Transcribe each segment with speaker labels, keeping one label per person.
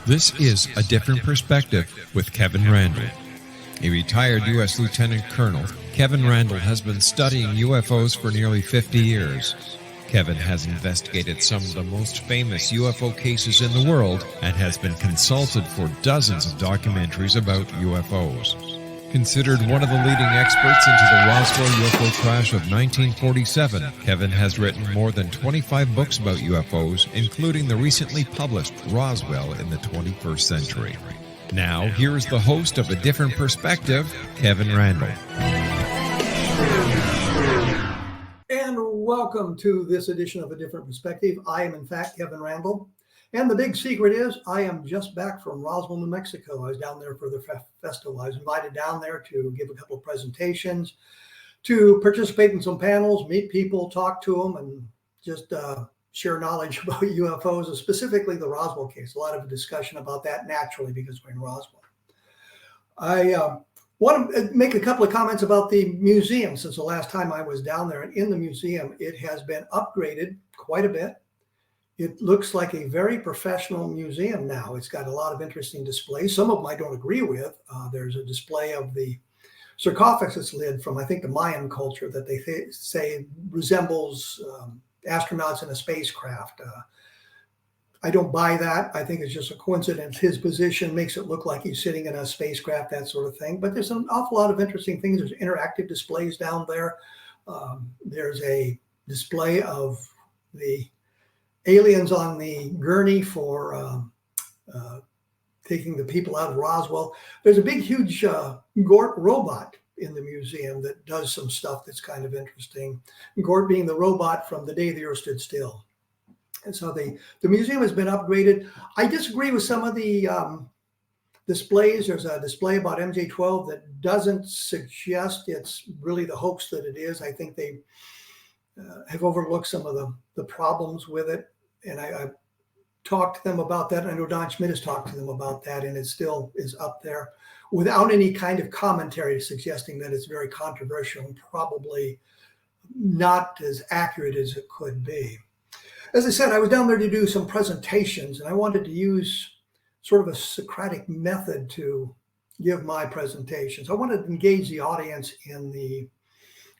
Speaker 1: This is A Different Perspective with Kevin Randle. A retired U.S. Lieutenant Colonel, Kevin Randle has been studying UFOs for nearly 50 years. Kevin has investigated some of the most famous UFO cases in the world and has been consulted for dozens of documentaries about UFOs. Considered one of the leading experts into the Roswell UFO crash of 1947, Kevin has written more than 25 books about UFOs, including the recently published Roswell in the 21st Century. Now, here is the host of A Different Perspective, Kevin Randle.
Speaker 2: And welcome to this edition of A Different Perspective. I am, in fact, Kevin Randle. And the big secret is I am just back from Roswell, New Mexico. I was down there for the festival. I was invited down there to give a couple of presentations, to participate in some panels, meet people, talk to them, and just share knowledge about UFOs, specifically the Roswell case. A lot of discussion about that naturally because we're in Roswell. I want to make a couple of comments about the museum since the last time I was down there. And in the museum, it has been upgraded quite a bit. It looks like a very professional museum now. It's got a lot of interesting displays. Some of them I don't agree with. There's a display of the sarcophagus lid from, I think, the Mayan culture that they say resembles astronauts in a spacecraft. I don't buy that. I think it's just a coincidence. His position makes it look like he's sitting in a spacecraft, that sort of thing. But there's an awful lot of interesting things. There's interactive displays down there. There's a display of the aliens on the gurney for taking the people out of Roswell. There's a big, huge Gort robot in the museum that does some stuff that's kind of interesting. Gort being the robot from The Day the Earth Stood Still. And so the museum has been upgraded. I disagree with some of the displays. There's a display about MJ-12 that doesn't suggest it's really the hoax that it is. I think they have overlooked some of the problems with it. And I talked to them about that. I know Don Schmidt has talked to them about that, and it still is up there without any kind of commentary suggesting that it's very controversial and probably not as accurate as it could be. As I said, I was down there to do some presentations, and I wanted to use sort of a Socratic method to give my presentations. I wanted to engage the audience in the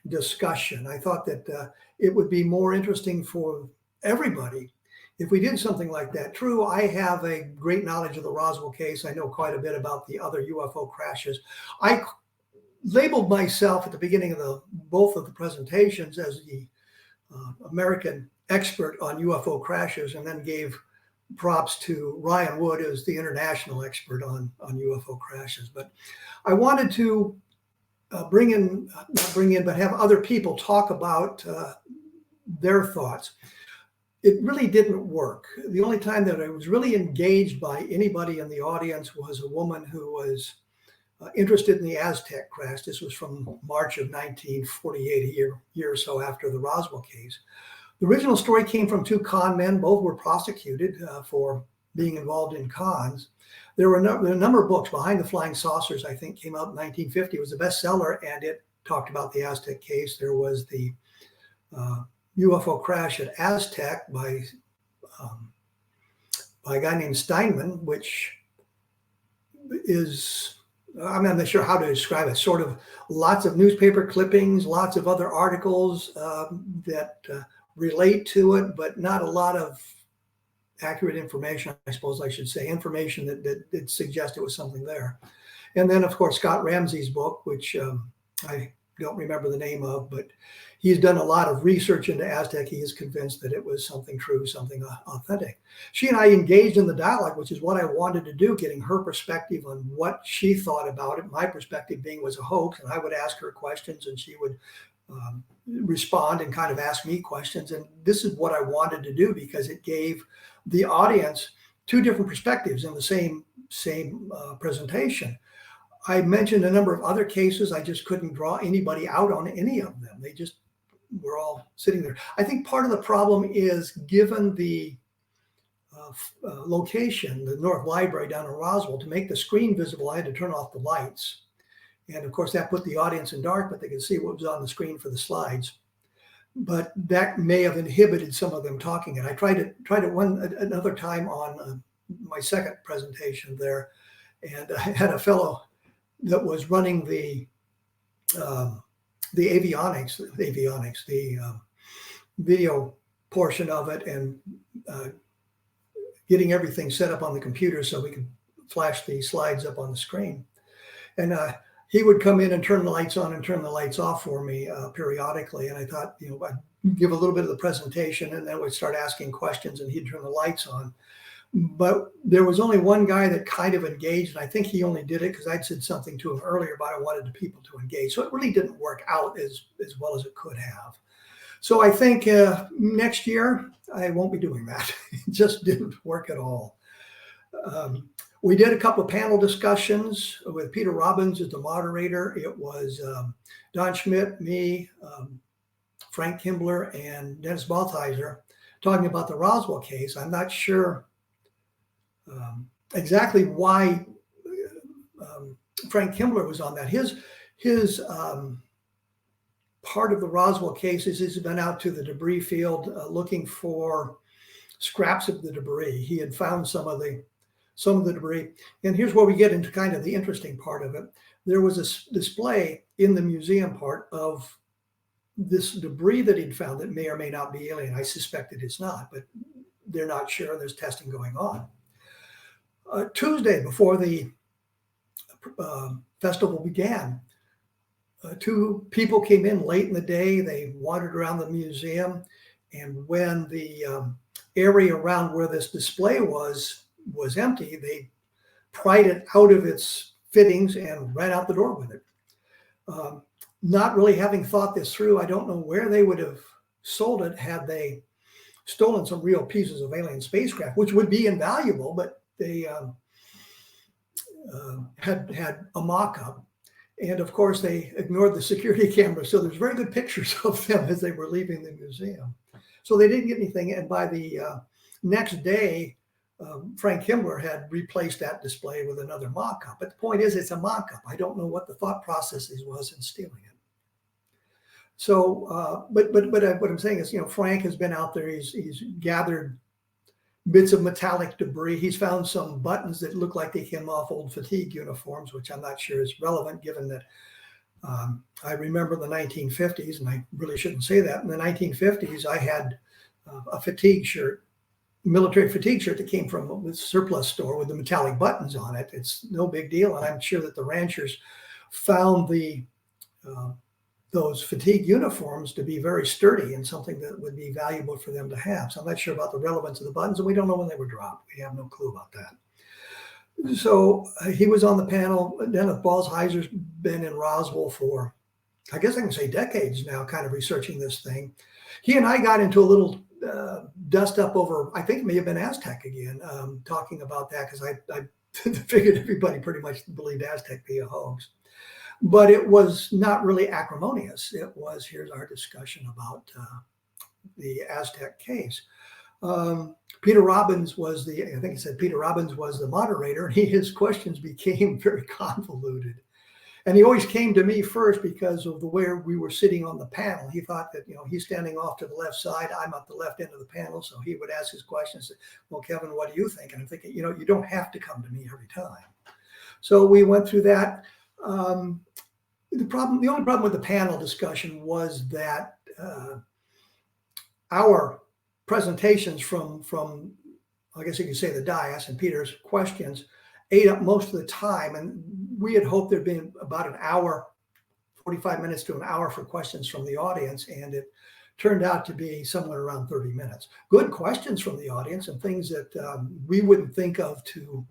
Speaker 2: discussion. I thought that it would be more interesting for everybody if we did something like that. True, I have a great knowledge of the Roswell case. I know quite a bit about the other UFO crashes. I labeled myself at the beginning of both of the presentations as the American expert on UFO crashes, and then gave props to Ryan Wood as the international expert on UFO crashes. But I wanted to not bring in, but have other people talk about their thoughts. It really didn't work. The only time that I was really engaged by anybody in the audience was a woman who was interested in the Aztec crash. This was from March of 1948, a year or so after the Roswell case. The original story came from two con men. Both were prosecuted for being involved in cons. There were a number of books. Behind the Flying Saucers, I think, came out in 1950. It was a bestseller, and it talked about the Aztec case. There was the UFO crash at Aztec by a guy named Steinman, which is, I'm not sure how to describe it, sort of lots of newspaper clippings, lots of other articles that relate to it, but not a lot of accurate information, I suppose I should say, information that suggests it was something there. And then, of course, Scott Ramsey's book, which I don't remember the name of, but he's done a lot of research into Aztec. He is convinced that it was something true, something authentic. She and I engaged in the dialogue, which is what I wanted to do, getting her perspective on what she thought about it. My perspective being it was a hoax, and I would ask her questions, and she would respond and kind of ask me questions. And this is what I wanted to do because it gave the audience two different perspectives in the same presentation. I mentioned a number of other cases. I just couldn't draw anybody out on any of them. They just were all sitting there. I think part of the problem is, given the location, the North Library down in Roswell, to make the screen visible, I had to turn off the lights. And of course, that put the audience in dark, but they could see what was on the screen for the slides. But that may have inhibited some of them talking. And I tried it another time on my second presentation there, and I had a fellow that was running the avionics, the video portion of it, and getting everything set up on the computer so we could flash the slides up on the screen. And he would come in and turn the lights on and turn the lights off for me periodically. And I thought, I'd give a little bit of the presentation and then we'd start asking questions and he'd turn the lights on. But there was only one guy that kind of engaged, and I think he only did it because I'd said something to him earlier about I wanted the people to engage. So it really didn't work out as well as it could have. So I think next year I won't be doing that. It just didn't work at all. We did a couple of panel discussions with Peter Robbins as the moderator. It was Don Schmidt, me, Frank Kimbler, and Dennis Baltheiser talking about the Roswell case. I'm not sure exactly why Frank Kimbler was on that. His part of the Roswell case is he's been out to the debris field looking for scraps of the debris. He had found some of the debris. And here's where we get into kind of the interesting part of it. There was a display in the museum part of this debris that he'd found that may or may not be alien. I suspect it is not, but they're not sure. There's testing going on. Tuesday, before the festival began, two people came in late in the day. They wandered around the museum, and when the area around where this display was empty, they pried it out of its fittings and ran out the door with it. Not really having thought this through, I don't know where they would have sold it had they stolen some real pieces of alien spacecraft, which would be invaluable, but they had a mock-up. And of course, they ignored the security camera. So there's very good pictures of them as they were leaving the museum. So they didn't get anything. And by the next day, Frank Kimbler had replaced that display with another mock-up. But the point is, it's a mock-up. I don't know what the thought process was in stealing it. So, but what I'm saying is, Frank has been out there. He's gathered bits of metallic debris. He's found some buttons that look like they came off old fatigue uniforms, which I'm not sure is relevant given that I remember the 1950s, and I really shouldn't say that. In the 1950s, I had a fatigue shirt, military fatigue shirt that came from a surplus store with the metallic buttons on it. It's no big deal. And I'm sure that the ranchers found those fatigue uniforms to be very sturdy and something that would be valuable for them to have. So I'm not sure about the relevance of the buttons, and we don't know when they were dropped. We have no clue about that. So he was on the panel. Dennis Baltheiser's been in Roswell for, I guess I can say decades now, kind of researching this thing. He and I got into a little dust up over, I think it may have been Aztec again, talking about that because I figured everybody pretty much believed Aztec be a hoax. But it was not really acrimonious. It was, here's our discussion about the Aztec case. Peter Robbins was Peter Robbins was the moderator. His questions became very convoluted. And he always came to me first because of the way we were sitting on the panel. He thought that, he's standing off to the left side. I'm at the left end of the panel. So he would ask his questions. Well, Kevin, what do you think? And I'm thinking, you don't have to come to me every time. So we went through that. The only problem with the panel discussion was that our presentations from I guess you could say the dais and Peter's questions ate up most of the time, and we had hoped there'd been about an hour, 45 minutes to an hour for questions from the audience, and it turned out to be somewhere around 30 minutes. Good questions from the audience and things that we wouldn't think of to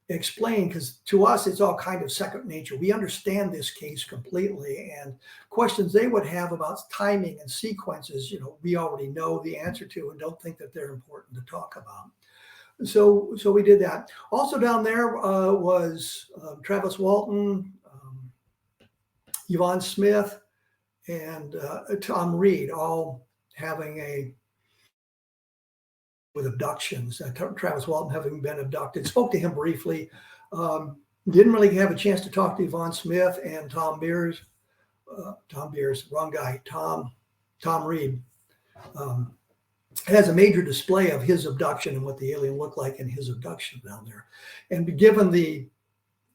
Speaker 2: explain, because to us it's all kind of second nature. We understand this case completely, and questions they would have about timing and sequences, we already know the answer to and don't think that they're important to talk about. So we did that. Also down there was Travis Walton, Yvonne Smith, and Tom Reed, all having with abductions. Travis Walton having been abducted. Spoke to him briefly. Didn't really have a chance to talk to Yvonne Smith and Tom Reed. It has a major display of his abduction and what the alien looked like in his abduction down there. And given the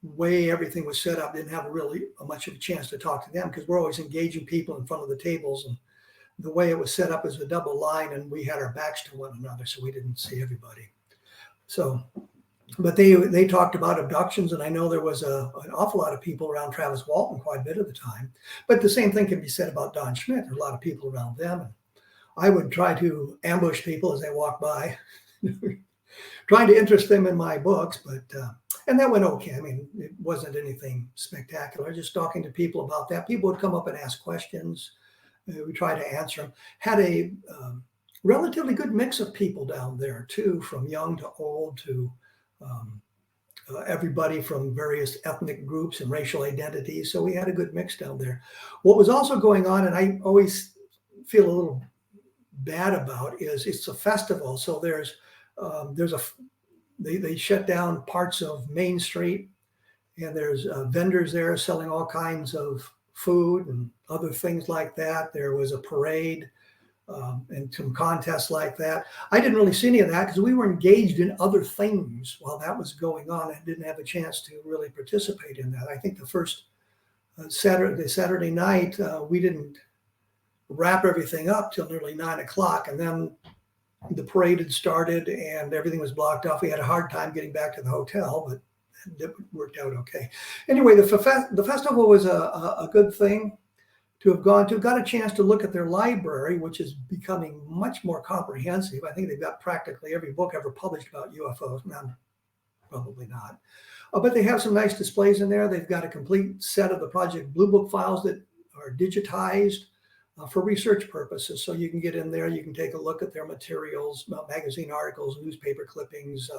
Speaker 2: way everything was set up, didn't have really much of a chance to talk to them because we're always engaging people in front of the tables. And the way it was set up is a double line, and we had our backs to one another, so we didn't see everybody. So, but they talked about abductions, and I know there was an awful lot of people around Travis Walton quite a bit of the time. But the same thing can be said about Don Schmidt. There are a lot of people around them. And I would try to ambush people as they walk by, trying to interest them in my books, but and that went okay. I mean, it wasn't anything spectacular. Just talking to people about that. People would come up and ask questions. We try to answer them. Had a relatively good mix of people down there too, from young to old to everybody from various ethnic groups and racial identities. So we had a good mix down there. What was also going on, and I always feel a little bad about, is it's a festival. So they shut down parts of Main Street, and there's vendors there selling all kinds of food and other things like that. There was a parade and some contests like that. I didn't really see any of that because we were engaged in other things while that was going on. I didn't have a chance to really participate in that. I think the first Saturday night, we didn't wrap everything up till nearly 9 o'clock, and then the parade had started and everything was blocked off. We had a hard time getting back to the hotel, but it worked out okay. Anyway, the festival was a good thing to have gone to. Got a chance to look at their library, which is becoming much more comprehensive. I think they've got practically every book ever published about UFOs. No, probably not. But they have some nice displays in there. They've got a complete set of the Project Blue Book files that are digitized for research purposes. So you can get in there, you can take a look at their materials, magazine articles, newspaper clippings,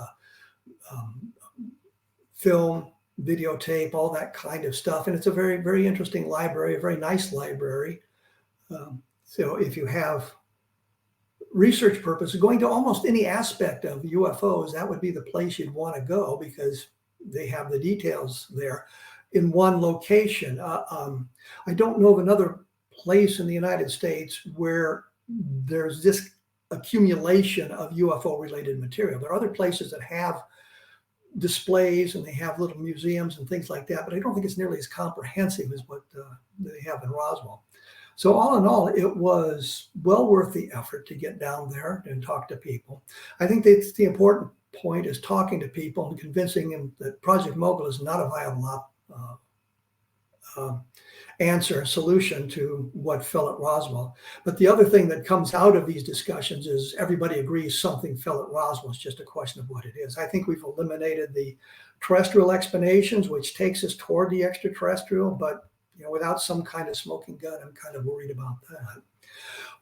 Speaker 2: film, videotape, all that kind of stuff. And it's a very, very interesting library, a very nice library. So if you have research purposes, going to almost any aspect of UFOs, that would be the place you'd want to go because they have the details there in one location. I don't know of another place in the United States where there's this accumulation of UFO related material. There are other places that have displays and they have little museums and things like that, but I don't think it's nearly as comprehensive as what they have in Roswell. So all in all, it was well worth the effort to get down there and talk to people. I think that's the important point, is talking to people and convincing them that Project Mogul is not a viable answer, solution to what fell at Roswell. But the other thing that comes out of these discussions is everybody agrees something fell at Roswell. It's just a question of what it is. I think we've eliminated the terrestrial explanations, which takes us toward the extraterrestrial, but without some kind of smoking gun, I'm kind of worried about that.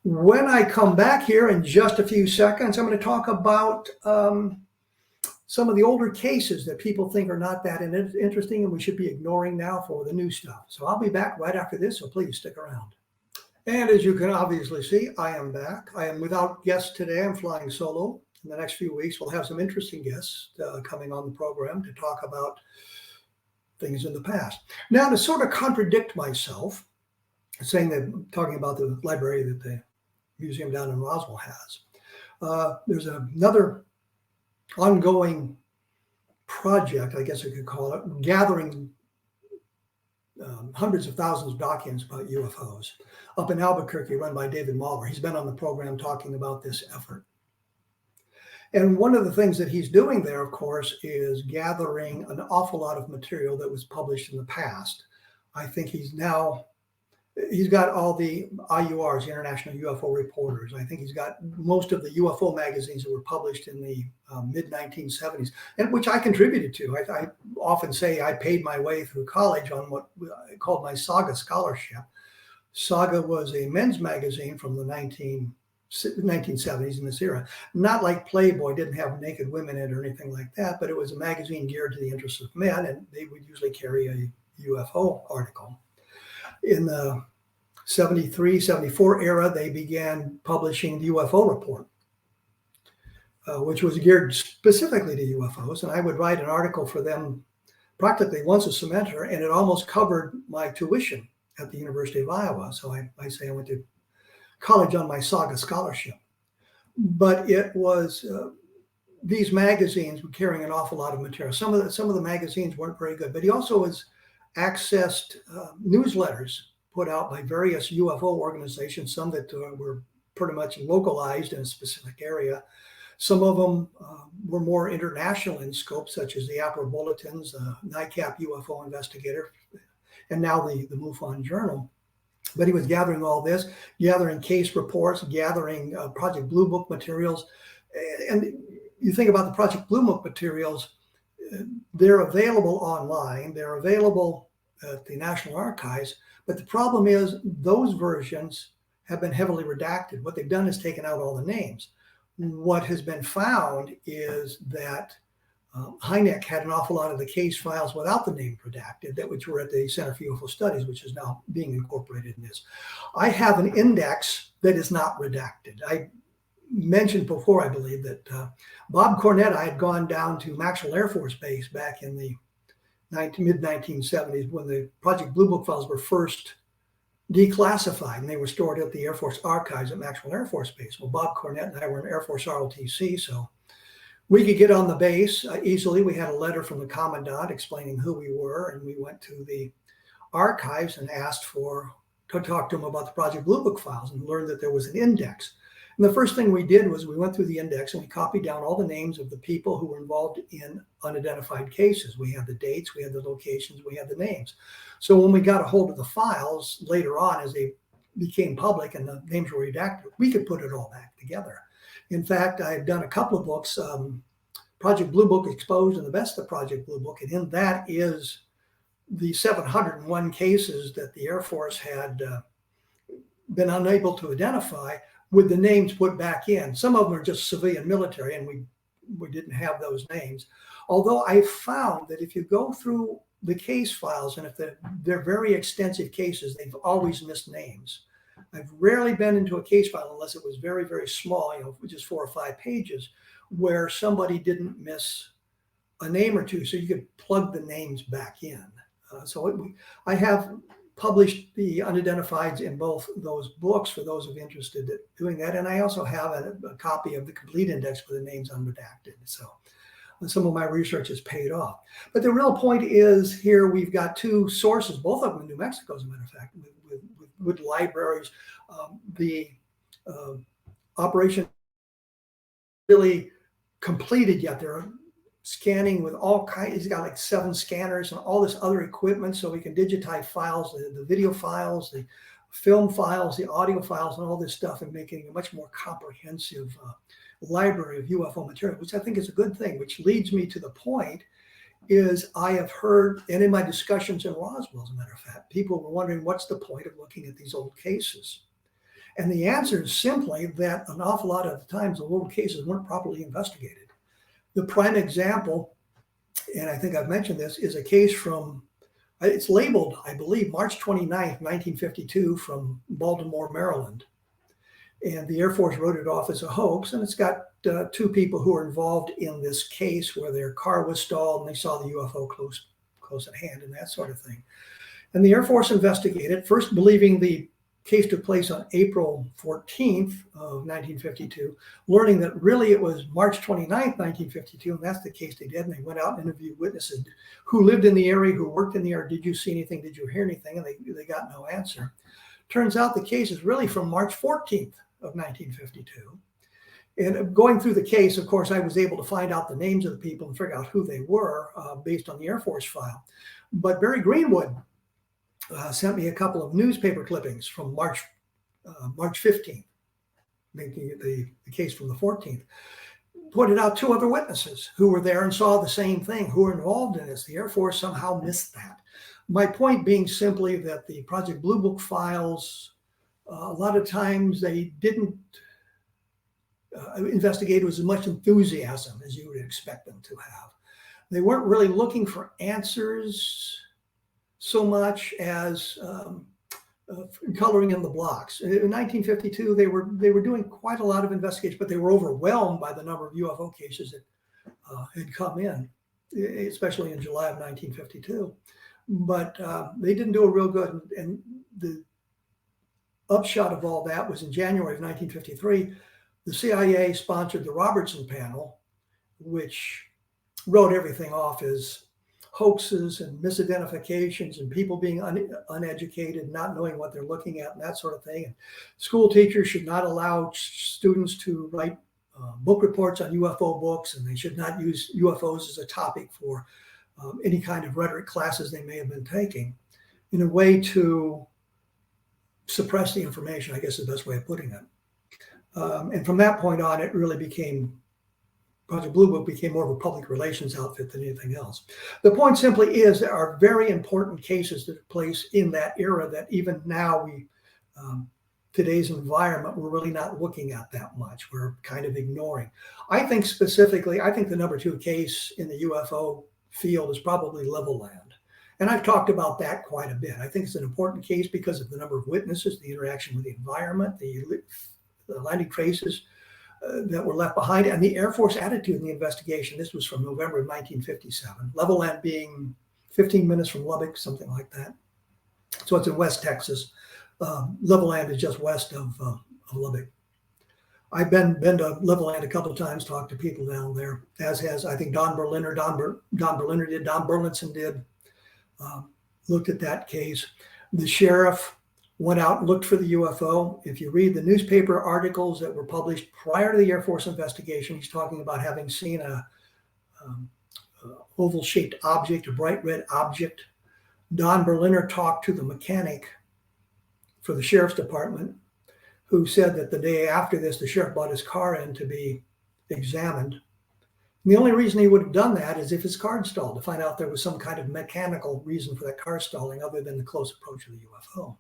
Speaker 2: When I come back here in just a few seconds, I'm going to talk about some of the older cases that people think are not that interesting and we should be ignoring now for the new stuff. So I'll be back right after this, so please stick around. And as you can obviously see, I am back. I am without guests today. I'm flying solo. In the next few weeks, we'll have some interesting guests coming on the program to talk about things in the past. Now, to sort of contradict myself, saying that talking about the library that the museum down in Roswell has, there's another ongoing project, I guess I could call it, gathering hundreds of thousands of documents about UFOs up in Albuquerque, run by David Mahler. He's been on the program talking about this effort. And one of the things that he's doing there, of course, is gathering an awful lot of material that was published in the past. I think he's got all the IURs, the International UFO Reporters. I think he's got most of the UFO magazines that were published in the mid-1970s, and which I contributed to. I often say I paid my way through college on what I called my Saga scholarship. Saga was a men's magazine from the 1970s in this era. Not like Playboy, didn't have naked women in it or anything like that, but it was a magazine geared to the interests of men, and they would usually carry a UFO article. In the 73, 74 era, they began publishing the UFO Report, which was geared specifically to UFOs. And I would write an article for them practically once a semester, and it almost covered my tuition at the University of Iowa. So I say I went to college on my Saga scholarship. but it was these magazines were carrying an awful lot of material. Some of the magazines weren't very good, but he also has accessed newsletters put out by various UFO organizations, some that were pretty much localized in a specific area. Some of them were more international in scope, such as the APRA Bulletins, NICAP UFO Investigator, and now the MUFON Journal. But he was gathering all this, gathering case reports, gathering Project Blue Book materials. And you think about the Project Blue Book materials, they're available online, they're available at the National Archives, but the problem is those versions have been heavily redacted. What they've done is taken out all the names. What has been found is that Hynek had an awful lot of the case files without the name redacted, which were at the Center for UFO Studies, which is now being incorporated in this. I have an index that is not redacted. I mentioned before, I believe, that Bob Cornett, I had gone down to Maxwell Air Force Base back in the mid-1970s when the Project Blue Book files were first declassified, and they were stored at the Air Force Archives at Maxwell Air Force Base. Well, Bob Cornett and I were in Air Force ROTC, so we could get on the base easily. We had a letter from the commandant explaining who we were, and we went to the archives and asked to talk to him about the Project Blue Book files and learned that there was an index. And the first thing we did was we went through the index and we copied down all the names of the people who were involved in unidentified cases. We had the dates, we had the locations, we had the names. So when we got a hold of the files later on, as they became public and the names were redacted, we could put it all back together. In fact, I've done a couple of books, Project Blue Book Exposed and the Best of Project Blue Book, and in that is the 701 cases that the Air Force had been unable to identify, with the names put back in. Some of them are just civilian military, and we didn't have those names. Although I found that if you go through the case files, and if they're very extensive cases, they've always missed names. I've rarely been into a case file, unless it was very, very small, just 4 or 5 pages, where somebody didn't miss a name or two, so you could plug the names back in. I have published the unidentifieds in both those books for those who are interested in doing that. And I also have a copy of the complete index with the names unredacted. So some of my research has paid off. But the real point is here we've got 2 sources, both of them in New Mexico, as a matter of fact, with libraries. The operation really completed yet. They're scanning with all kinds. He's got like 7 scanners and all this other equipment, so we can digitize files, the video files, the film files, the audio files, and all this stuff, and making a much more comprehensive library of UFO material, which I think is a good thing. Which leads me to the point is I have heard, and in my discussions in Roswell, as a matter of fact, people were wondering what's the point of looking at these old cases. And the answer is simply that an awful lot of the times the old cases weren't properly investigated. The prime example, and I think I've mentioned this, is a case from, it's labeled, I believe, March 29th, 1952 from Baltimore, Maryland. And the Air Force wrote it off as a hoax. And it's got 2 people who are involved in this case where their car was stalled and they saw the UFO close at hand and that sort of thing. And the Air Force investigated, first believing the case took place on April 14th of 1952, learning that really it was March 29th, 1952, and that's the case they did. And they went out and interviewed witnesses who lived in the area, who worked in the area. Did you see anything? Did you hear anything? And they got no answer. Turns out the case is really from March 14th of 1952. And going through the case, of course, I was able to find out the names of the people and figure out who they were based on the Air Force file. But Barry Greenwood sent me a couple of newspaper clippings from March 15th, making it the case from the 14th. Pointed out 2 other witnesses who were there and saw the same thing, who were involved in this. The Air Force somehow missed that. My point being simply that the Project Blue Book files, a lot of times they didn't investigate with as much enthusiasm as you would expect them to have. They weren't really looking for answers so much as coloring in the blocks. In 1952, they were doing quite a lot of investigation, but they were overwhelmed by the number of UFO cases that had come in, especially in July of 1952. But they didn't do a real good. And the upshot of all that was in January of 1953, the CIA sponsored the Robertson panel, which wrote everything off as hoaxes and misidentifications and people being uneducated, not knowing what they're looking at and that sort of thing. And school teachers should not allow students to write book reports on UFO books, and they should not use UFOs as a topic for any kind of rhetoric classes they may have been taking, in a way to suppress the information, I guess is the best way of putting it. And from that point on, it really became, Project Blue Book became more of a public relations outfit than anything else. The point simply is there are very important cases that took place in that era that even now today's environment, we're really not looking at that much. We're kind of ignoring. I think specifically, I think the number 2 case in the UFO field is probably Level Land. And I've talked about that quite a bit. I think it's an important case because of the number of witnesses, the interaction with the environment, the landing traces that were left behind, and the Air Force attitude in the investigation. This was from November of 1957. Level Land being 15 minutes from Lubbock, something like that. So it's in West Texas. Level Land is just west of Lubbock. I've been to Level Land a couple of times, talked to people down there, as has, I think, Don Berliner did, Don Burlinson did, looked at that case. The sheriff went out and looked for the UFO. If you read the newspaper articles that were published prior to the Air Force investigation, he's talking about having seen a oval-shaped object, a bright red object. Don Berliner talked to the mechanic for the sheriff's department, who said that the day after this, the sheriff brought his car in to be examined. And the only reason he would have done that is if his car had stalled, to find out there was some kind of mechanical reason for that car stalling other than the close approach of the UFO.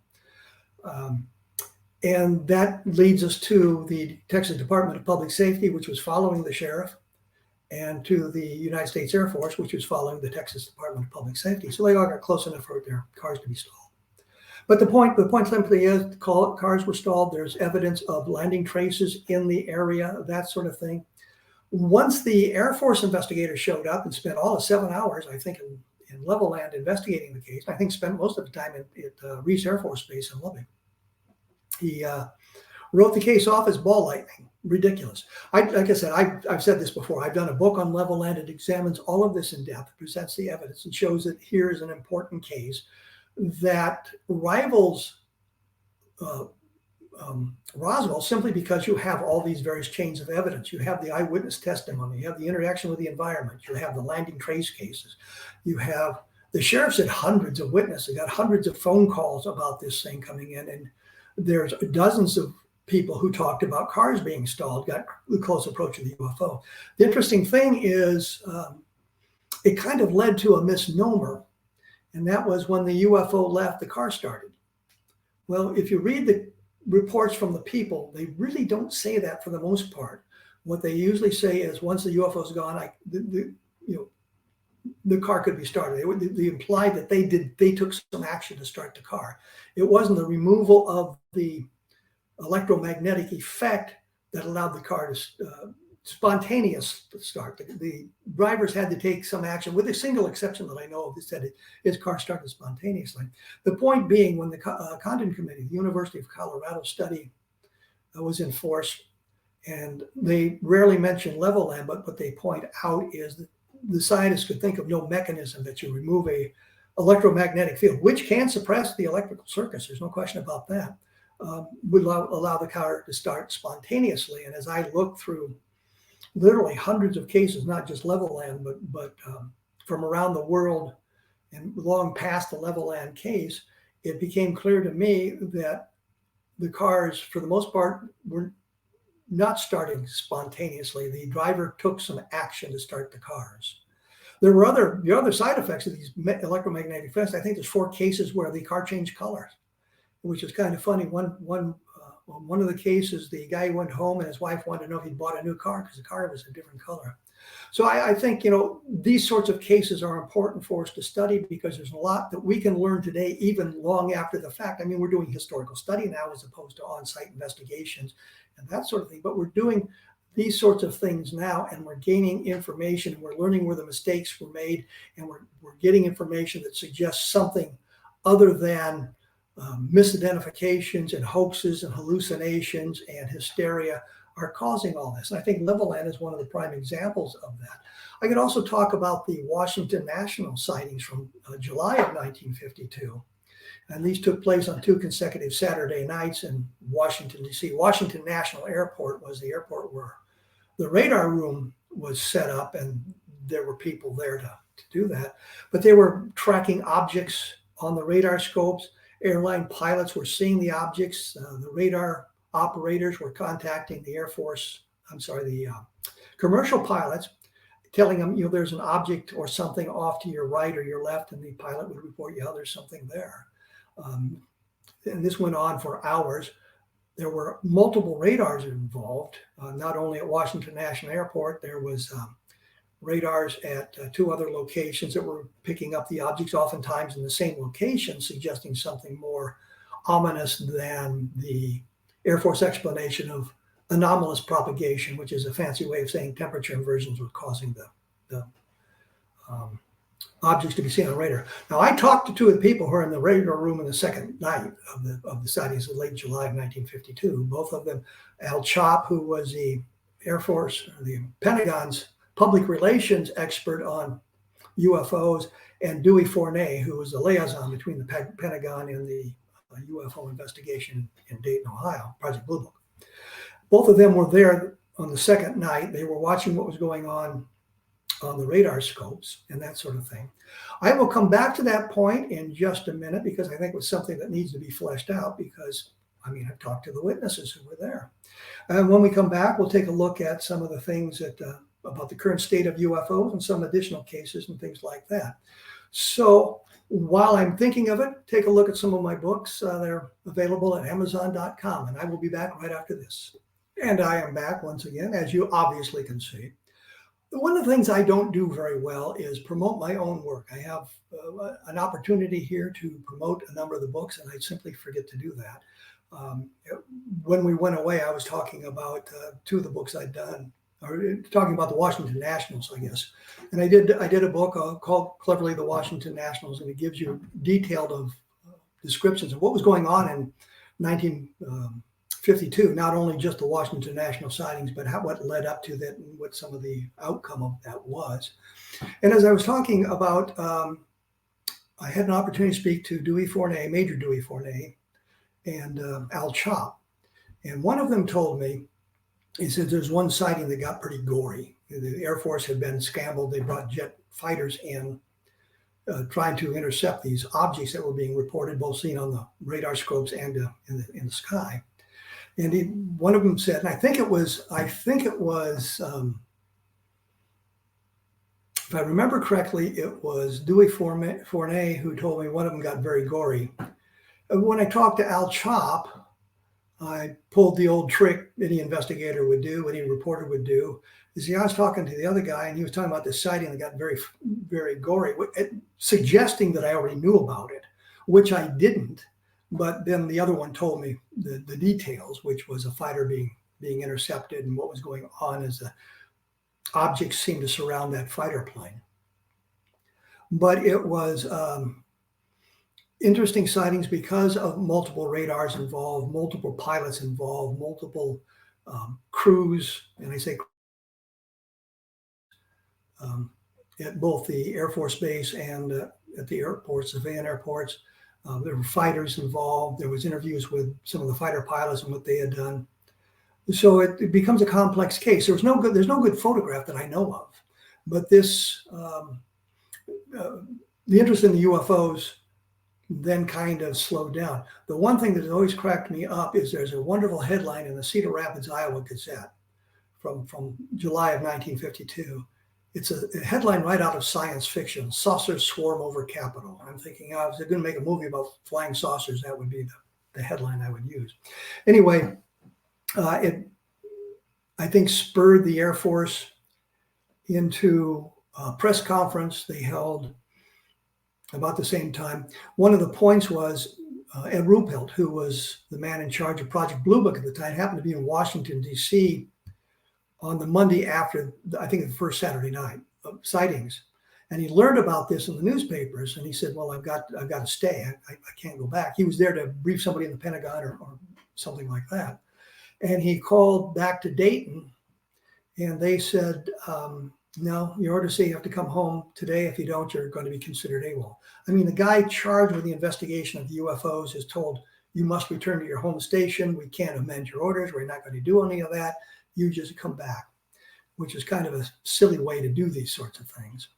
Speaker 2: And that leads us to the Texas Department of Public Safety, which was following the sheriff, and to the United States Air Force, which was following the Texas Department of Public Safety. So they all got close enough for their cars to be stalled. But the point simply is, cars were stalled. There's evidence of landing traces in the area, that sort of thing. Once the Air Force investigator showed up and spent all of 7 hours, I think, in Level Land investigating the case, I think spent most of the time at Reese Air Force Base in Lubbock. He wrote the case off as ball lightning, ridiculous. Like I said, I've said this before. I've done a book on Level Land. It examines all of this in depth, presents the evidence, and shows that here is an important case that rivals Roswell simply because you have all these various chains of evidence. You have the eyewitness testimony, you have the interaction with the environment, you have the landing trace cases, you have the sheriff's had hundreds of witnesses, got hundreds of phone calls about this thing coming in, and there's dozens of people who talked about cars being stalled, got the close approach of the UFO. The interesting thing is it kind of led to a misnomer, and that was when the UFO left, the car started. Well, if you read the reports from the people, they really don't say that for the most part. What they usually say is once the UFO's gone, the car could be started. They implied that they took some action to start the car. It wasn't the removal of the electromagnetic effect that allowed the car to spontaneous start. The drivers had to take some action, with a single exception that I know of that said his car started spontaneously. The point being, when the Condon Committee, the University of Colorado study was in force, and they rarely mention Level Land, but what they point out is that the scientists could think of no mechanism that you remove a electromagnetic field, which can suppress the electrical circuits, there's no question about that, would allow the car to start spontaneously. And as I look through literally hundreds of cases, not just Level Land, but from around the world and long past the Level Land case, it became clear to me that the cars, for the most part, were not starting spontaneously. The driver took some action to start the cars. There were other side effects of these electromagnetic effects. I think there's 4 cases where the car changed colors, which is kind of funny. One of the cases, the guy went home and his wife wanted to know if he'd bought a new car because the car was a different color. So I think, these sorts of cases are important for us to study because there's a lot that we can learn today, even long after the fact. I mean, we're doing historical study now as opposed to on-site investigations and that sort of thing, but we're doing these sorts of things now, and we're gaining information, and we're learning where the mistakes were made, and we're getting information that suggests something other than misidentifications and hoaxes and hallucinations and hysteria are causing all this. And I think Levelland is one of the prime examples of that. I could also talk about the Washington National sightings from July of 1952. And these took place on 2 consecutive Saturday nights in Washington, D.C. Washington National Airport was the airport where the radar room was set up, and there were people there to do that. But they were tracking objects on the radar scopes. Airline pilots were seeing the objects. The radar operators were contacting the commercial pilots, telling them, there's an object or something off to your right or your left, and the pilot would report, there's something there. And this went on for hours. There were multiple radars involved, not only at Washington National Airport. There was radars at 2 other locations that were picking up the objects, oftentimes in the same location, suggesting something more ominous than the Air Force explanation of anomalous propagation, which is a fancy way of saying temperature inversions were causing the objects to be seen on radar. Now, I talked to 2 of the people who were in the radar room in the second night of the sightings in late July of 1952. Both of them, Al Chop, who was the Air Force, the Pentagon's public relations expert on UFOs, and Dewey Fournay, who was the liaison between the Pentagon and the UFO investigation in Dayton, Ohio, Project Blue Book. Both of them were there on the second night. They were watching what was going on the radar scopes and that sort of thing. I will come back to that point in just a minute, because I think it was something that needs to be fleshed out, because I've talked to the witnesses who were there. And when we come back, we'll take a look at some of the things that about the current state of UFOs and some additional cases and things like that. So while I'm thinking of it, take a look at some of my books. They're available at Amazon.com, and I will be back right after this. And I am back once again, as you obviously can see. One of the things I don't do very well is promote my own work. I have an opportunity here to promote a number of the books, and I simply forget to do that. When we went away, I was talking about 2 of the books I'd done, or talking about the Washington Nationals, I guess. And I did a book called Cleverly the Washington Nationals, and it gives you detailed descriptions of what was going on in 1952, not only just the Washington National sightings, but what led up to that and what some of the outcome of that was. And as I was talking about, I had an opportunity to speak to Dewey Fournay, Major Dewey Fournay, and Al Chop. And one of them told me, he said there's one sighting that got pretty gory. The Air Force had been scrambled. They brought jet fighters in trying to intercept these objects that were being reported, both seen on the radar scopes and in the sky. And one of them said, and I think it was, if I remember correctly, it was Dewey Fournay who told me one of them got very gory. When I talked to Al Chop, I pulled the old trick any investigator would do, any reporter would do. You see, I was talking to the other guy, and he was talking about this sighting that got very, very gory, suggesting that I already knew about it, which I didn't. But then the other one told me the details, which was a fighter being intercepted, and what was going on as the objects seemed to surround that fighter plane. But it was interesting sightings because of multiple radars involved, multiple pilots involved, multiple crews, and I say at both the Air Force Base and at the airports, civilian airports. There were fighters involved. There was interviews with some of the fighter pilots and what they had done. So it becomes a complex case. There's no good photograph that I know of, but this the interest in the UFOs then kind of slowed down. The one thing that has always cracked me up is there's a wonderful headline in the Cedar Rapids, Iowa Gazette from July of 1952. It's a headline right out of science fiction: "Saucers swarm over Capitol." I'm thinking, if they're going to make a movie about flying saucers, that would be the headline I would use. Anyway, it, I think, spurred the Air Force into a press conference they held about the same time. One of the points was Ed Ruppelt, who was the man in charge of Project Blue Book at the time, happened to be in Washington, D.C. on the Monday after, I think, the first Saturday night of sightings. And he learned about this in the newspapers, and he said, well, I've got to stay. I can't go back. He was there to brief somebody in the Pentagon or something like that. And he called back to Dayton, and they said, no, your orders say you have to come home today. If you don't, you're going to be considered AWOL. I mean, the guy charged with the investigation of the UFOs is told, you must return to your home station. We can't amend your orders. We're not going to do any of that. You just come back, which is kind of a silly way to do these sorts of things.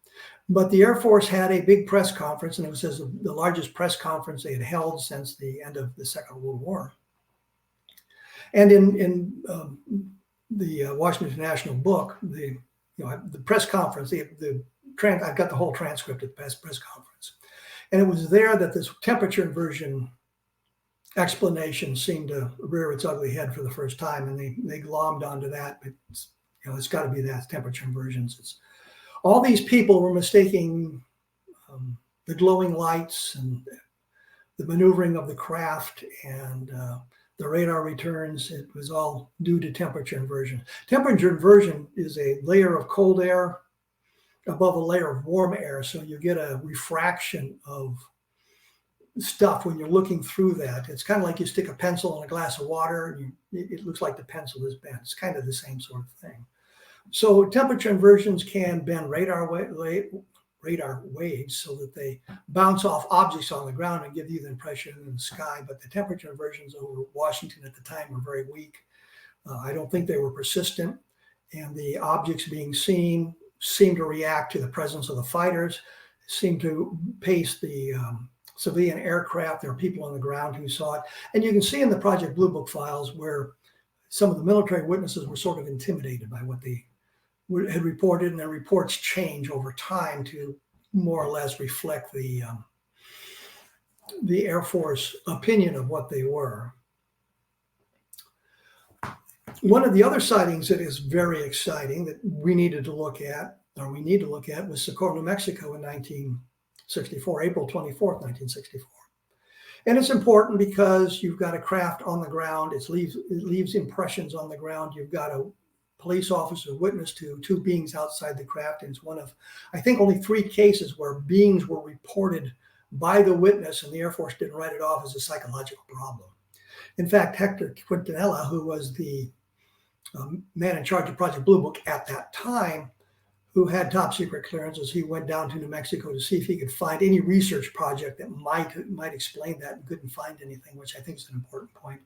Speaker 2: But the Air Force had a big press conference, and it was the largest press conference they had held since the end of the Second World War. And in the Washington National Book, the press conference, I've got the whole transcript of the press conference. And it was there that this temperature inversion explanation seemed to rear its ugly head for the first time, and they glommed onto that. It's got to be that temperature inversions. All these people were mistaking the glowing lights and the maneuvering of the craft and the radar returns. It was all due to temperature inversion. Temperature inversion is a layer of cold air above a layer of warm air, so you get a refraction of stuff when you're looking through that. It's kind of like you stick a pencil in a glass of water and it looks like the pencil is bent. It's kind of the same sort of thing. So temperature inversions can bend radar waves so that they bounce off objects on the ground and give you the impression in the sky. But the temperature inversions over Washington at the time were very weak. I don't think they were persistent, and the objects being seen seemed to react to the presence of the fighters, seemed to pace the civilian aircraft. There are people on the ground who saw it. And you can see in the Project Blue Book files where some of the military witnesses were sort of intimidated by what they had reported, and their reports change over time to more or less reflect the Air Force opinion of what they were. One of the other sightings that is very exciting that we need to look at was Socorro, New Mexico in 1964, April 24th, 1964. And it's important because you've got a craft on the ground. It leaves impressions on the ground. You've got a police officer witness to two beings outside the craft. And it's one of, I think, only 3 cases where beings were reported by the witness and the Air Force didn't write it off as a psychological problem. In fact, Hector Quintanilla, who was the man in charge of Project Blue Book at that time, who had top secret clearances, he went down to New Mexico to see if he could find any research project that might explain that, and couldn't find anything, which I think is an important point.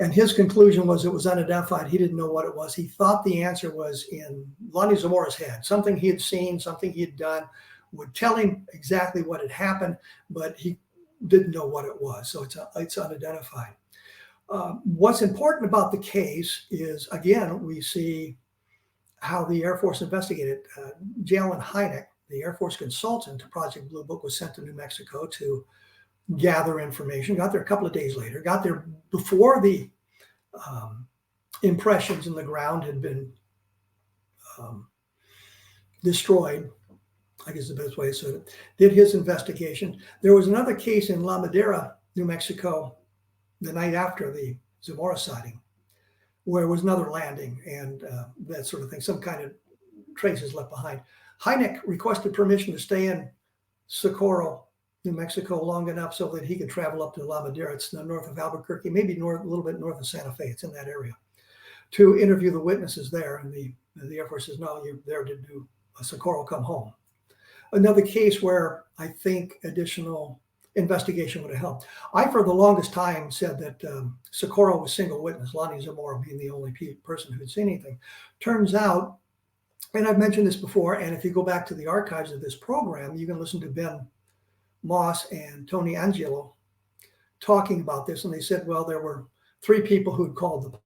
Speaker 2: And his conclusion was it was unidentified. He didn't know what it was. He thought the answer was in Lonnie Zamora's head, something he had seen, something he had done, would tell him exactly what had happened, but he didn't know what it was. So it's unidentified. What's important about the case is, again, we see how the Air Force investigated. Jalen Hynek, the Air Force consultant to Project Blue Book, was sent to New Mexico to gather information. Got there a couple of days later. Got there before the impressions in the ground had been destroyed, I guess is the best way to say it. Did his investigation. There was another case in La Madera, New Mexico, the night after the Zamora sighting, where it was another landing and that sort of thing, some kind of traces left behind. Hynek requested permission to stay in Socorro, New Mexico long enough so that he could travel up to La Madera. It's north of Albuquerque, maybe a little bit north of Santa Fe. It's in that area, to interview the witnesses there. And the Air Force says, no, you're there to do a Socorro, come home. Another case where I think additional investigation would have helped. I, for the longest time, said that Socorro was single witness, Lonnie Zamora being the only person who had seen anything. Turns out, and I've mentioned this before, and if you go back to the archives of this program, you can listen to Ben Moss and Tony Angelo talking about this. And they said, well, there were 3 people who had called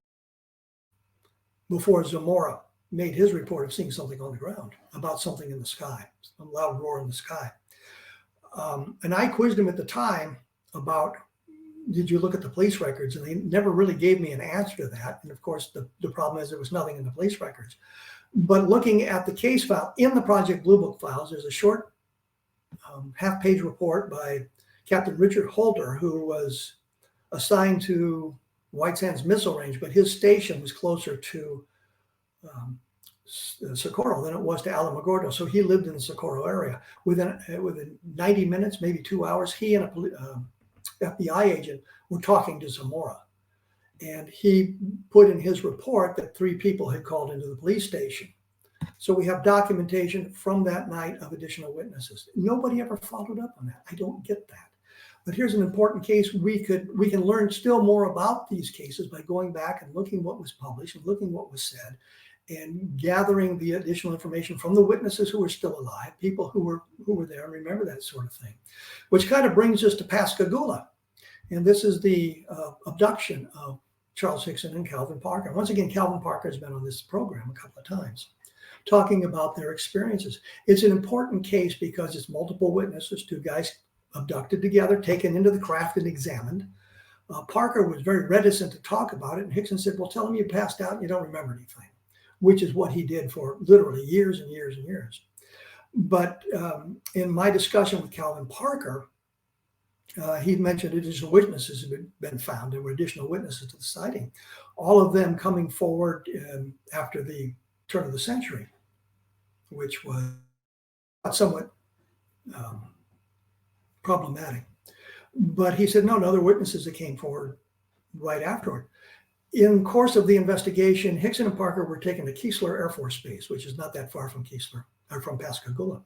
Speaker 2: before Zamora made his report of seeing something on the ground, about something in the sky, a loud roar in the sky. And I quizzed him at the time about, did you look at the police records? And they never really gave me an answer to that. And of course, the problem is there was nothing in the police records. But looking at the case file in the Project Blue Book files, there's a short half-page report by Captain Richard Holder, who was assigned to White Sands Missile Range, but his station was closer to Socorro than it was to Alamogordo. So he lived in the Socorro area. Within 90 minutes, maybe 2 hours, he and a FBI agent were talking to Zamora. And he put in his report that 3 people had called into the police station. So we have documentation from that night of additional witnesses. Nobody ever followed up on that. I don't get that. But here's an important case. We can learn still more about these cases by going back and looking what was published and looking what was said and gathering the additional information from the witnesses who were still alive, people who were there and remember that sort of thing, which kind of brings us to Pascagoula. And this is the abduction of Charles Hickson and Calvin Parker. Once again, Calvin Parker has been on this program a couple of times, talking about their experiences. It's an important case because it's multiple witnesses, 2 guys abducted together, taken into the craft and examined. Parker was very reticent to talk about it, and Hickson said, well, tell him you passed out and you don't remember anything, which is what he did for literally years and years and years. But in my discussion with Calvin Parker, he mentioned additional witnesses had been found. There were additional witnesses to the sighting, all of them coming forward after the turn of the century, which was somewhat problematic. But he said, no, other witnesses that came forward right afterward. In the course of the investigation, Hickson and Parker were taken to Keesler Air Force Base, which is not that far from Keesler, or from Pascagoula.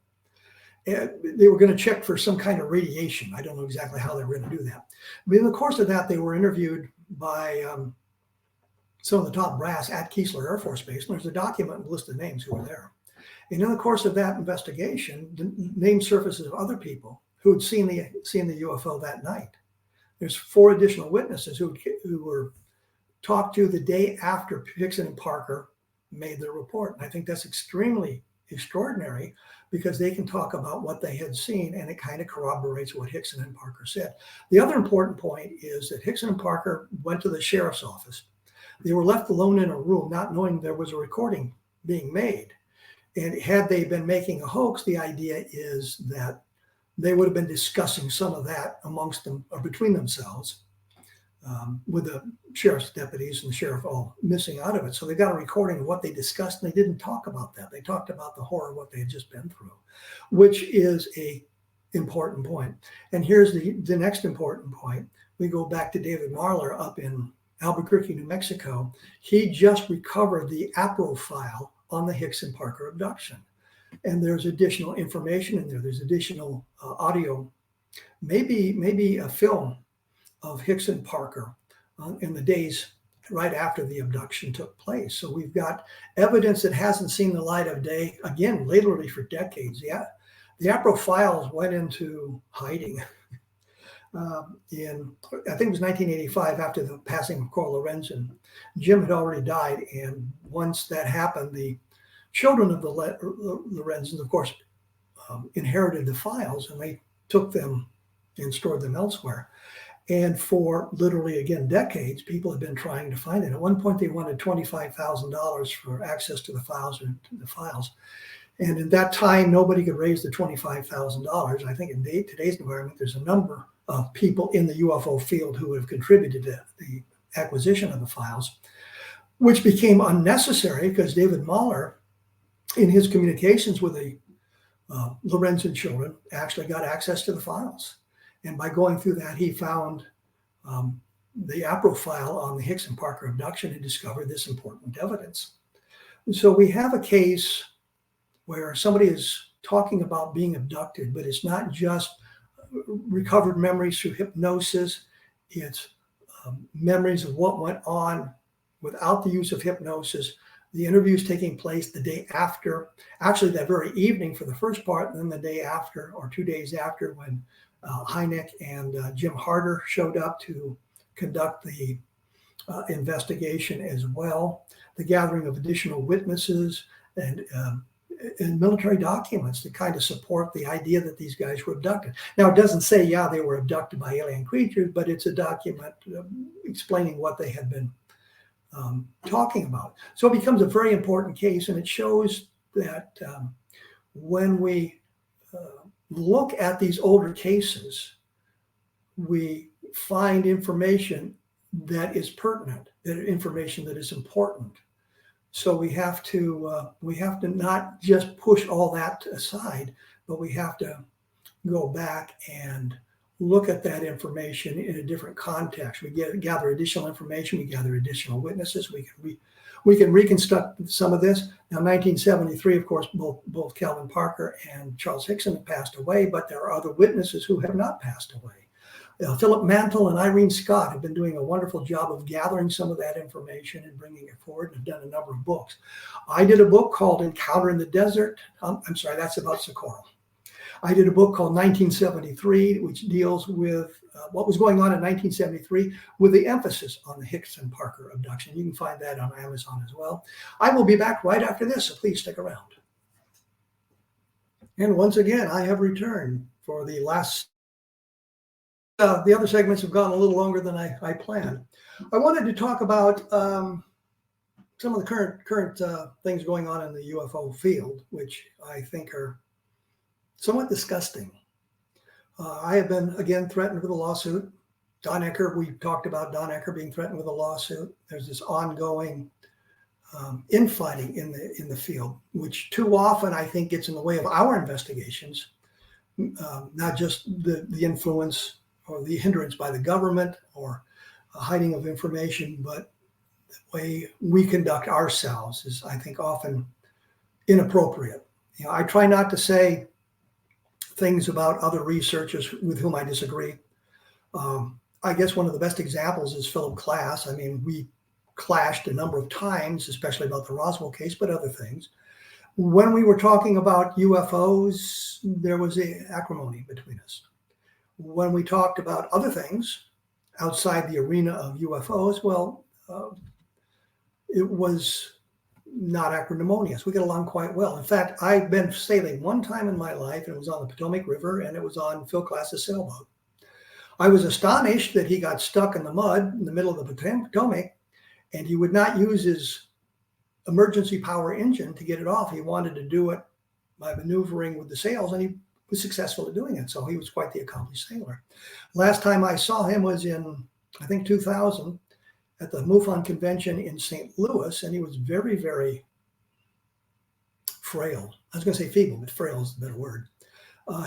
Speaker 2: And they were going to check for some kind of radiation. I don't know exactly how they were going to do that. But in the course of that, they were interviewed by some of the top brass at Keesler Air Force Base. And there's a document and list of names who were there. And in the course of that investigation, the name surfaces of other people who had seen the UFO that night. There's 4 additional witnesses who were talked to the day after Hickson and Parker made their report. And I think that's extremely extraordinary because they can talk about what they had seen, and it kind of corroborates what Hickson and Parker said. The other important point is that Hickson and Parker went to the sheriff's office. They were left alone in a room, not knowing there was a recording being made. And had they been making a hoax, the idea is that they would have been discussing some of that amongst them or between themselves, with the sheriff's deputies and the sheriff all missing out of it. So they got a recording of what they discussed, and they didn't talk about that. They talked about the horror of what they had just been through, which is a important point. And here's the next important point. We go back to David Marler up in Albuquerque, New Mexico. He just recovered the APRO file on the Hickson Parker abduction. And there's additional information in there. There's additional audio, maybe a film of Hickson Parker in the days right after the abduction took place. So we've got evidence that hasn't seen the light of day, again, literally for decades. Yeah, the APRO files went into hiding in, I think it was 1985, after the passing of Carl Lorenzen. Jim had already died, and once that happened, the children of the Lorenzens, of course, inherited the files, and they took them and stored them elsewhere. And for literally, again, decades, people have been trying to find it. At one point, they wanted $25,000 for access to the files. And at that time, nobody could raise the $25,000. I think in today's environment, there's a number of people in the UFO field who have contributed to the acquisition of the files, which became unnecessary because David Mahler, in his communications with the Lorenzen children, actually got access to the files. And by going through that, he found the APRO file on the Hickson Parker abduction and discovered this important evidence. And so we have a case where somebody is talking about being abducted, but it's not just recovered memories through hypnosis. It's memories of what went on without the use of hypnosis. The interviews taking place the day after, actually that very evening for the first part, and then the day after or 2 days after, when Hynek and Jim Harder showed up to conduct the investigation as well. The gathering of additional witnesses and military documents to kind of support the idea that these guys were abducted. Now, it doesn't say, yeah, they were abducted by alien creatures, but it's a document explaining what they had been talking about. So it becomes a very important case, and it shows that when we look at these older cases, we find information that is pertinent, that information that is important. So we have to not just push all that aside, but we have to go back and look at that information in a different context. We gather additional information, we gather additional witnesses, we can reconstruct some of this. Now, 1973, of course, both Calvin Parker and Charles Hickson have passed away, but there are other witnesses who have not passed away. Philip Mantle and Irene Scott have been doing a wonderful job of gathering some of that information and bringing it forward, and have done a number of books. I did a book called Encounter in the Desert. I'm sorry, that's about Socorro. I did a book called 1973, which deals with what was going on in 1973 with the emphasis on the Hickson Parker abduction. You can find that on Amazon as well. I will be back right after this, so please stick around. And once again, I have returned for the last. The other segments have gone a little longer than I planned. I wanted to talk about some of the current things going on in the UFO field, which I think are somewhat disgusting. I have been, again, threatened with a lawsuit. Don Ecker, we talked about Don Ecker being threatened with a lawsuit. There's this ongoing infighting in the field, which too often I think gets in the way of our investigations, not just the influence or the hindrance by the government or hiding of information, but the way we conduct ourselves is, I think, often inappropriate. I try not to say things about other researchers with whom I disagree. I guess one of the best examples is Philip Klass. I mean, we clashed a number of times, especially about the Roswell case, but other things. When we were talking about UFOs, there was acrimony between us. When we talked about other things outside the arena of UFOs, well, it was not acrimonious. We get along quite well. In fact, I've been sailing one time in my life, and it was on the Potomac River, and it was on Phil Klass's sailboat. I was astonished that he got stuck in the mud in the middle of the Potomac, and he would not use his emergency power engine to get it off. He wanted to do it by maneuvering with the sails, and he was successful at doing it. So he was quite the accomplished sailor. Last time I saw him was in, I think, 2000 at the MUFON convention in St. Louis, and he was very, very frail. I was going to say feeble, but frail is the better word.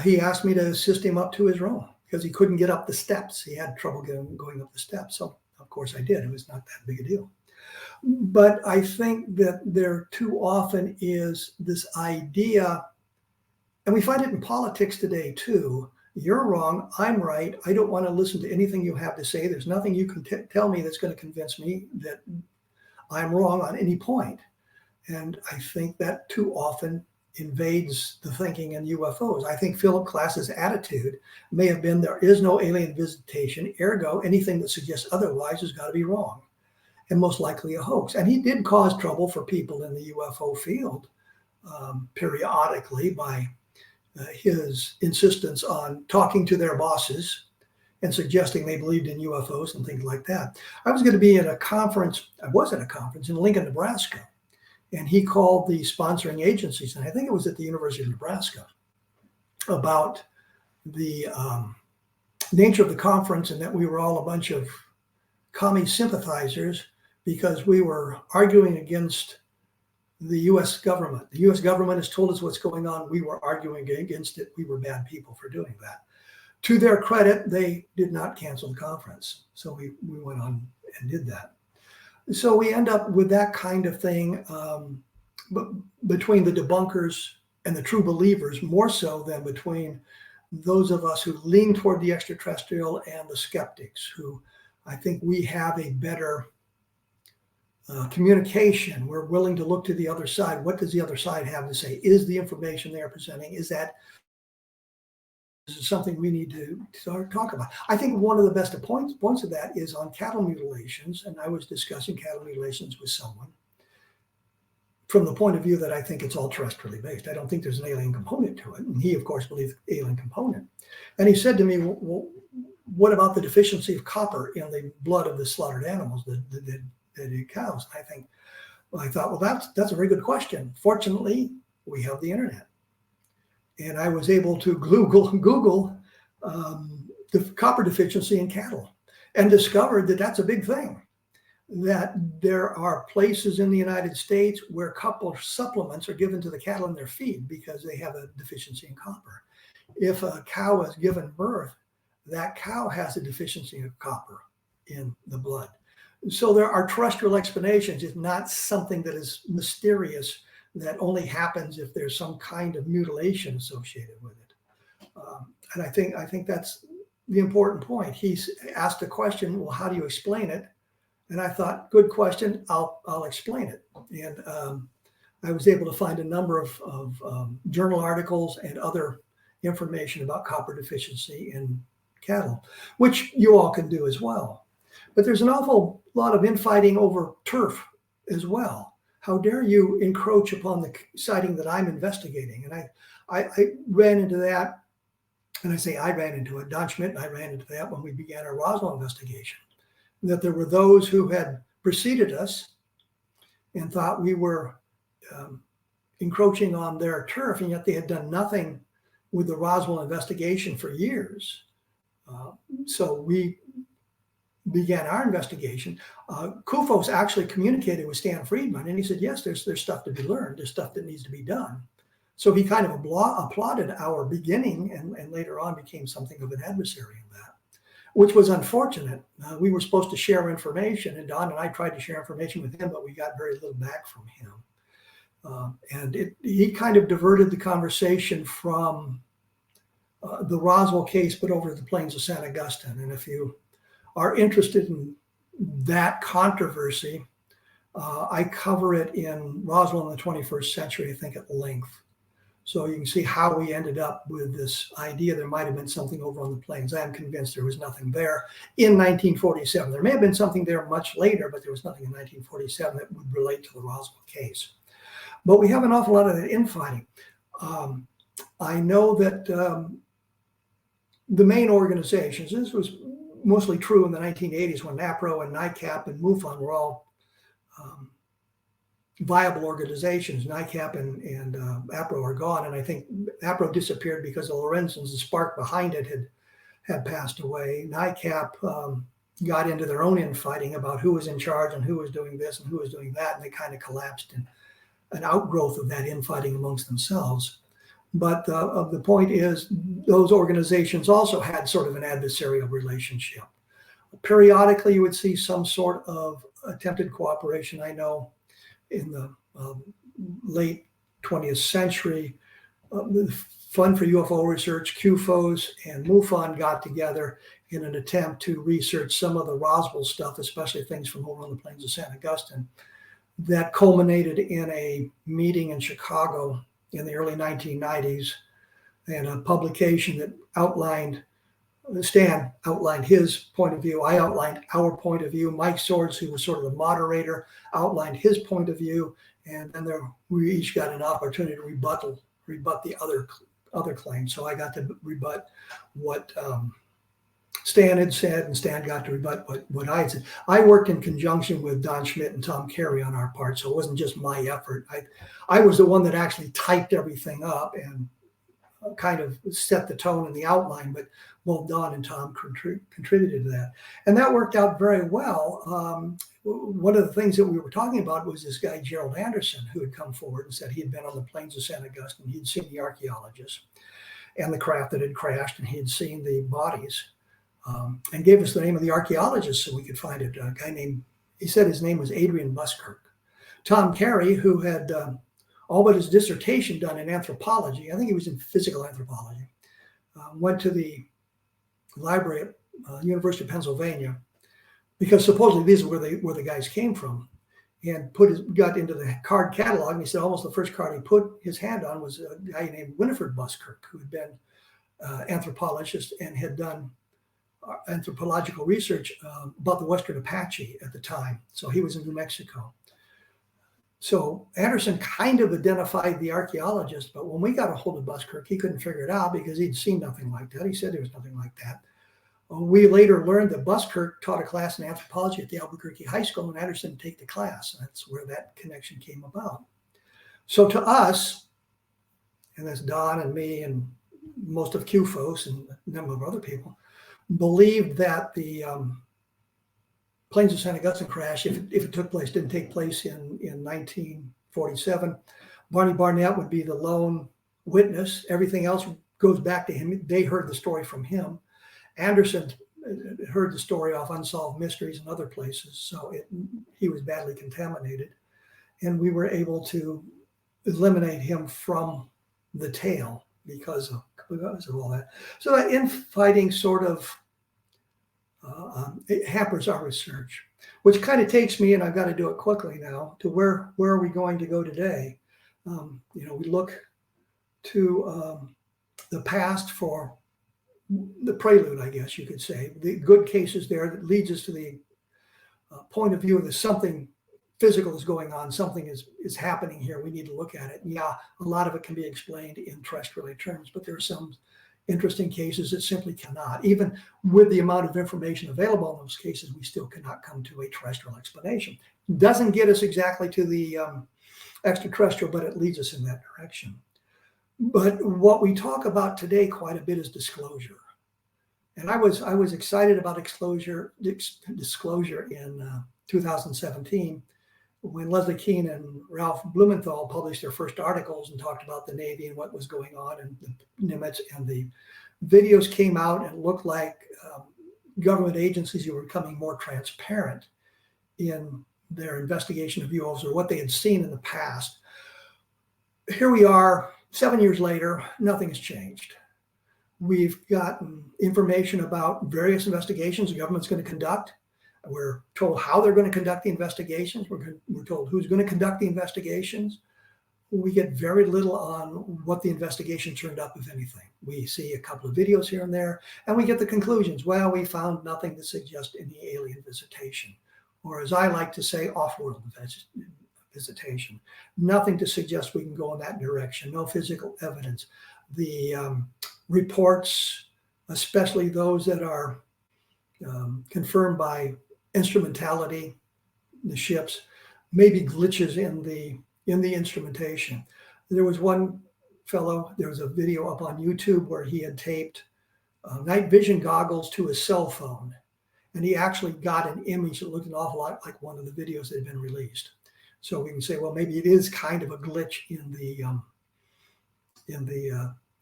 Speaker 2: He asked me to assist him up to his room because he couldn't get up the steps. He had trouble going up the steps. So, of course, I did. It was not that big a deal. But I think that there too often is this idea, and we find it in politics today too. You're wrong, I'm right. I don't want to listen to anything you have to say. There's nothing you can tell me that's going to convince me that I'm wrong on any point. And I think that too often invades the thinking in UFOs. I think Philip Klass's attitude may have been there is no alien visitation, ergo anything that suggests otherwise has got to be wrong and most likely a hoax. And he did cause trouble for people in the UFO field periodically by his insistence on talking to their bosses and suggesting they believed in UFOs and things like that. I was at a conference in Lincoln, Nebraska, and he called the sponsoring agencies, and I think it was at the University of Nebraska, about the nature of the conference and that we were all a bunch of commie sympathizers because we were arguing against the U.S. government. The U.S. government has told us what's going on. We were arguing against it. We were bad people for doing that. To their credit, they did not cancel the conference. So we went on and did that. So we end up with that kind of thing between the debunkers and the true believers, more so than between those of us who lean toward the extraterrestrial and the skeptics, who I think we have a better communication. We're willing to look to the other side. What does the other side have to say? Is the information they are presenting, is something we need to start talk about? I think one of the best points of that is on cattle mutilations, and I was discussing cattle mutilations with someone from the point of view that I think it's all terrestrially based. I don't think there's an alien component to it. And he, of course, believes the alien component. And he said to me, well, what about the deficiency of copper in the blood of the slaughtered animals, the cows? And I thought, well, that's a very good question. Fortunately, we have the internet. And I was able to Google the copper deficiency in cattle and discovered that that's a big thing, that there are places in the United States where copper supplements are given to the cattle in their feed because they have a deficiency in copper. If a cow has given birth, that cow has a deficiency of copper in the blood. So there are terrestrial explanations. It's not something that is mysterious that only happens if there's some kind of mutilation associated with it. And I think that's the important point. He's asked a question, well, how do you explain it? And I thought, good question, I'll explain it. And I was able to find a number of journal articles and other information about copper deficiency in cattle, which you all can do as well. But there's an awful lot of infighting over turf as well. How dare you encroach upon the siting that I'm investigating? And I ran into that, and I say I ran into it. Don Schmidt and I ran into that when we began our Roswell investigation, that there were those who had preceded us and thought we were encroaching on their turf, and yet they had done nothing with the Roswell investigation for years. So we began our investigation. Kufos actually communicated with Stan Friedman, and he said, yes, there's stuff to be learned. There's stuff that needs to be done. So he kind of applauded our beginning and later on became something of an adversary in that, which was unfortunate. We were supposed to share information, and Don and I tried to share information with him, but we got very little back from him. And he kind of diverted the conversation from the Roswell case, but over to the plains of San Augustine. And if you are interested in that controversy, I cover it in Roswell in the 21st Century, I think, at length. So you can see how we ended up with this idea there might have been something over on the plains. I am convinced there was nothing there in 1947. There may have been something there much later, but there was nothing in 1947 that would relate to the Roswell case. But we have an awful lot of that infighting. I know that the main organizations, this was mostly true in the 1980s when NAPRO and NICAP and MUFON were all viable organizations. NICAP and APRO are gone, and I think APRO disappeared because the Lorenzens, the spark behind it, had passed away. NICAP got into their own infighting about who was in charge and who was doing this and who was doing that, and they kind of collapsed in an outgrowth of that infighting amongst themselves. But the point is, those organizations also had sort of an adversarial relationship. Periodically, you would see some sort of attempted cooperation. I know in the late 20th century, the Fund for UFO Research, QFOs, and MUFON got together in an attempt to research some of the Roswell stuff, especially things from over on the plains of San Augustine, that culminated in a meeting in Chicago in the early 1990s and a publication that outlined, Stan outlined his point of view, I outlined our point of view, Mike Swords, who was sort of the moderator, outlined his point of view, and then we each got an opportunity to rebut the other claims. So I got to rebut what Stan had said, and Stan got to rebut what I had said. I worked in conjunction with Don Schmidt and Tom Carey on our part, so it wasn't just my effort. I was the one that actually typed everything up and kind of set the tone and the outline, but both Don and Tom contributed to that. And that worked out very well. One of the things that we were talking about was this guy, Gerald Anderson, who had come forward and said he had been on the plains of San Augustine. He'd seen the archaeologists and the craft that had crashed, and he had seen the bodies. And gave us the name of the archaeologist so we could find it. A guy named, he said his name was Adrian Buskirk. Tom Carey, who had all but his dissertation done in anthropology, I think he was in physical anthropology, went to the library at University of Pennsylvania, because supposedly these are where the guys came from, and got into the card catalog, and he said almost the first card he put his hand on was a guy named Winifred Buskirk, who had been anthropologist and had done anthropological research about the Western Apache at the time. So he was in New Mexico. So Anderson kind of identified the archaeologist, but when we got a hold of Buskirk, he couldn't figure it out because he'd seen nothing like that. He said there was nothing like that. We later learned that Buskirk taught a class in anthropology at the Albuquerque High School, and Anderson didn't take the class. That's where that connection came about. So to us, and that's Don and me and most of QFOS and a number of other people, believed that the plains of San Augustine crash, if it took place, didn't take place in 1947. Barney Barnett would be the lone witness. Everything else goes back to him. They heard the story from him. Anderson heard the story off Unsolved Mysteries and other places, so he was badly contaminated, and we were able to eliminate him from the tail because of all that. So that infighting sort of it hampers our research, which kind of takes me, and I've got to do it quickly now, to where are we going to go today? We look to the past for the prelude, I guess you could say, the good cases there that leads us to the point of view that something physical is going on, something is happening here. We need to look at it. And yeah, a lot of it can be explained in terrestrial terms, but there are some interesting cases that simply cannot. Even with the amount of information available in those cases, we still cannot come to a terrestrial explanation. Doesn't get us exactly to the extraterrestrial, but it leads us in that direction. But what we talk about today quite a bit is disclosure. And I was excited about disclosure in 2017 when Leslie Kean and Ralph Blumenthal published their first articles and talked about the Navy and what was going on and the Nimitz, and the videos came out and looked like government agencies were becoming more transparent in their investigation of UFOs or what they had seen in the past. Here we are, 7 years later, nothing has changed. We've gotten information about various investigations the government's going to conduct. We're told how they're going to conduct the investigations. We're told who's going to conduct the investigations. We get very little on what the investigation turned up, if anything. We see a couple of videos here and there, and we get the conclusions. Well, we found nothing to suggest any alien visitation, or as I like to say, off-world visitation. Nothing to suggest we can go in that direction. No physical evidence. The reports, especially those that are confirmed by instrumentality, the ships, maybe glitches in the instrumentation. There was one fellow, there was a video up on YouTube where he had taped night vision goggles to his cell phone, and he actually got an image that looked an awful lot like one of the videos that had been released. So we can say, well, maybe it is kind of a glitch in the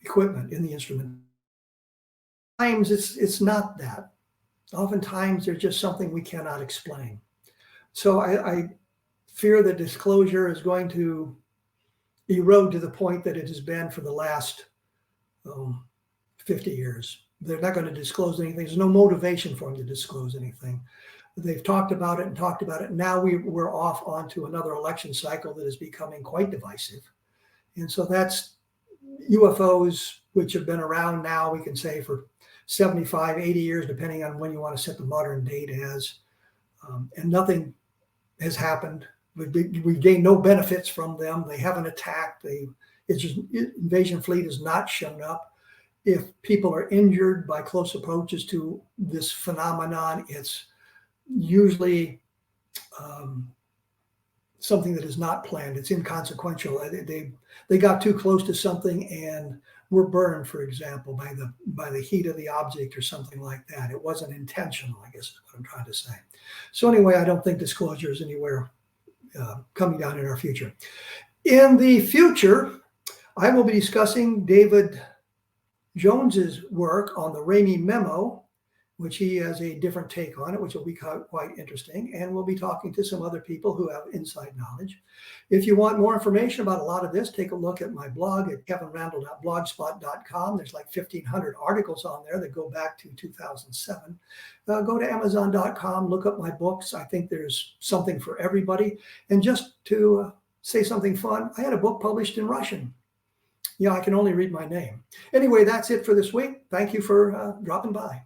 Speaker 2: equipment, in the instrument. Sometimes it's not that. Oftentimes there's just something we cannot explain. So I fear that disclosure is going to erode to the point that it has been for the last 50 years. They're not going to disclose anything. There's no motivation for them to disclose anything. They've talked about it and talked about it. Now we're off onto another election cycle that is becoming quite divisive. And so that's UFOs, which have been around now, we can say, for 75, 80 years, depending on when you want to set the modern date as. And nothing has happened. We gained no benefits from them. They haven't attacked. Invasion fleet has not shown up. If people are injured by close approaches to this phenomenon, it's usually something that is not planned. It's inconsequential. They got too close to something and were burned, for example, by the heat of the object or something like that. It wasn't intentional, I guess is what I'm trying to say. So anyway, I don't think disclosure is anywhere coming down in our future. In the future, I will be discussing David Jones's work on the Ramey memo, which he has a different take on it, which will be quite interesting. And we'll be talking to some other people who have inside knowledge. If you want more information about a lot of this, take a look at my blog at kevinrandle.blogspot.com. There's like 1,500 articles on there that go back to 2007. Go to amazon.com, look up my books. I think there's something for everybody. And just to say something fun, I had a book published in Russian. Yeah, I can only read my name. Anyway, that's it for this week. Thank you for dropping by.